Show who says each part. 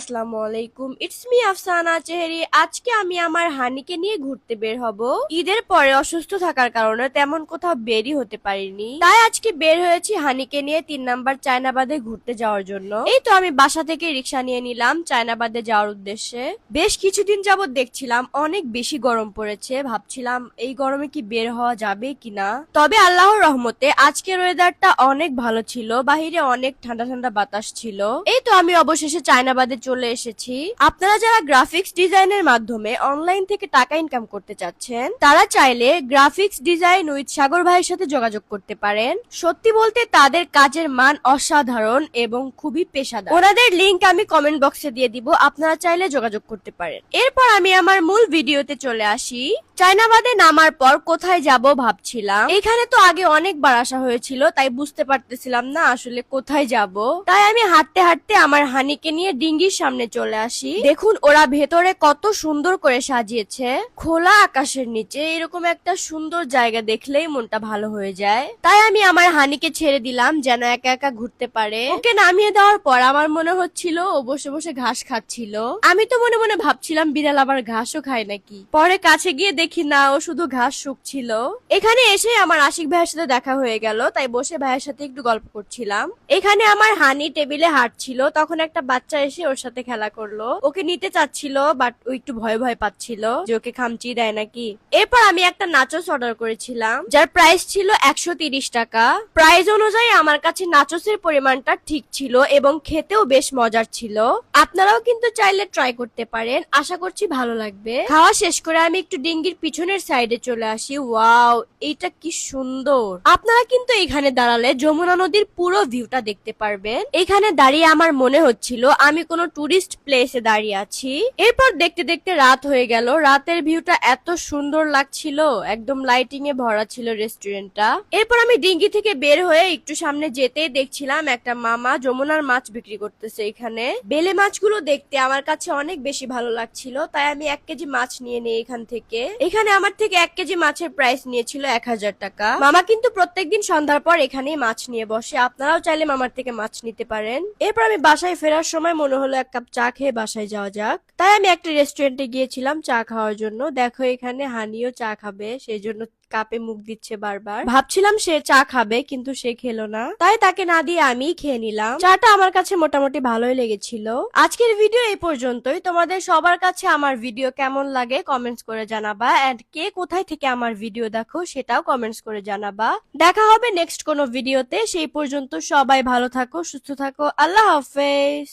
Speaker 1: আসসালামু আলাইকুম, it's me Afsana চেহারি। আজকে আমি আমার হানিকে নিয়ে ঘুরতে বের হব। ঈদের পরে অসুস্থ থাকার কারণে তেমন কোথাও বেরই হতে পারিনি, তাই আজকে বের হয়েছি হানিকে নিয়ে 3 নম্বর চায়নাবাদে ঘুরতে যাওয়ার জন্য। এই তো আমি বাসা থেকে রিক্সা নিয়ে নিলাম চায়নাবাদে যাওয়ার উদ্দেশ্যে। বেশ কিছুদিন যাবত দেখছিলাম অনেক বেশি গরম পড়েছে, ভাবছিলাম এই গরমে কি বের হওয়া যাবে কিনা। তবে আল্লাহর রহমতে আজকের ওয়েদারটা অনেক ভালো ছিল, বাহিরে অনেক ঠান্ডা ঠান্ডা বাতাস ছিল। এই তো আমি অবশেষে চায়নাবাদে চলে এসেছি। আপনারা যারা গ্রাফিক্স ডিজাইনের মাধ্যমে অনলাইন থেকে টাকা ইনকাম করতে চাচ্ছেন, তারা চাইলে গ্রাফিক্স ডিজাইন উইথ সাগর ভাইয়ের সাথে যোগাযোগ করতে পারেন। সত্যি বলতে তাদের কাজের মান অসাধারণ এবং খুবই পেশাদার। ওনাদের লিংক আমি কমেন্ট বক্সে দিয়ে দিব, আপনারা চাইলে যোগাযোগ করতে পারেন। এরপর আমি আমার মূল ভিডিওতে চলে আসি। চায়নাবাদে নামার পর কোথায় যাব ভাবছিলাম। এখানে তো আগে অনেকবার আসা হয়েছিল, তাই বুঝতে পারতেছিলাম না আসলে কোথায় যাব। তাই আমি হাঁটতে হাঁটতে আমার হানিকে নিয়ে ডিঙ্গির সামনে চলে আসি। দেখুন ওরা ভেতরে কত সুন্দর করে সাজিয়েছে। খোলা আকাশের নিচে এরকম একটা সুন্দর জায়গা দেখলেই মনটা ভালো হয়ে যায়। তাই আমি আমার হানিকে ছেড়ে দিলাম যেন একা একা ঘুরতে পারে। ওকে নামিয়ে দেওয়ার পর আমার মনে হচ্ছিল ও বসে বসে ঘাস খাচ্ছিল। আমি তো মনে মনে ভাবছিলাম বিড়াল আবার ঘাসও খায় নাকি। পরে কাছে গিয়ে দেখি না, ও শুধু ঘাস শুকছিল। এখানে এসে আমার আশিক ভাইয়ের সাথে দেখা হয়ে গেল, তাই বসে ভাইয়ের সাথে একটু গল্প করছিলাম। এখানে আমার হানি টেবিলে হাঁটছিল, তখন একটা বাচ্চা এসে ওর সাথে খেলা করলো। ওকে নিতে চাচ্ছিল, বাট ও একটু ভয় ভয় পাচ্ছিল যে ওকে খামচি দেয় নাকি। এরপর আমি একটা নাচোস অর্ডার করেছিলাম, যার প্রাইস ছিল 130 টাকা। প্রাইস অনুযায়ী আমার কাছে নাচোসের পরিমাণটা ঠিক ছিল এবং খেতেও বেশ মজার ছিল। আপনারাও কিন্তু চাইলে ট্রাই করতে পারেন, আশা করছি ভালো লাগবে। খাওয়া শেষ করে আমি একটু ডিঙ্গির পিছনের সাইডে চলে আসি। ওয়াও, এইটা কি সুন্দর! আপনারা কিন্তু এখানে দাঁড়ালে যমুনা নদীর পুরো ভিউটা দেখতে পারবেন। এখানে দাঁড়িয়ে আমার মনে হচ্ছিল আমি কোনো টুরিস্ট প্লেসে দাঁড়িয়ে আছি। এরপর দেখতে দেখতে রাত হয়ে গেল। রাতের ভিউটা এত সুন্দর লাগছিল, একদম লাইটিং এ ভরা ছিল রেস্টুরেন্টটা। এরপর আমি ডিঙ্গি থেকে বের হয়ে একটু সামনে যেতেই দেখছিলাম একটা মামা যমুনার মাছ বিক্রি করতেছে। এখানে বেলে মাছগুলো দেখতে আমার কাছে অনেক বেশি ভালো লাগছিল, তাই আমি 1 কেজি মাছ নিয়ে নেই এখান থেকে। এখানে আমার থেকে 1 কেজি মাছের প্রাইস নিয়েছিল 1000 টাকা। মামা কিন্তু প্রত্যেকদিন সন্ধ্যার পর এখানেই মাছ নিয়ে বসে, আপনারাও চাইলে মামার থেকে মাছ নিতে পারেন। এরপর আমি বাসায় ফেরার সময় মনে হলো 1 কাপ চা খেয়ে বাসায় যাওয়া যাক, তাই আমি একটা রেস্টুরেন্টে গিয়েছিলাম চা খাওয়ার জন্য। দেখো এখানে হানিও চা খাবে, সেই জন্য কাপে মুখ দিচ্ছে বারবার। ভাবছিলাম সে চা খাবে, কিন্তু সে খেলো না, তাই তাকে না দিয়ে আমি খেয়ে নিলাম। চাটা আমার কাছে মোটামুটি ভালোই লেগেছিল। আজকের ভিডিও এই পর্যন্তই। তোমাদের সবার কাছে আমার ভিডিও কেমন লাগে কমেন্টস করে জানাবা, এন্ড কে কোথায় থেকে আমার ভিডিও দেখো সেটাও কমেন্টস করে জানাবা। দেখা হবে নেক্সট কোনো ভিডিওতে। সেই পর্যন্ত সবাই ভালো থাকো, সুস্থ থাকো। আল্লাহ হাফেজ।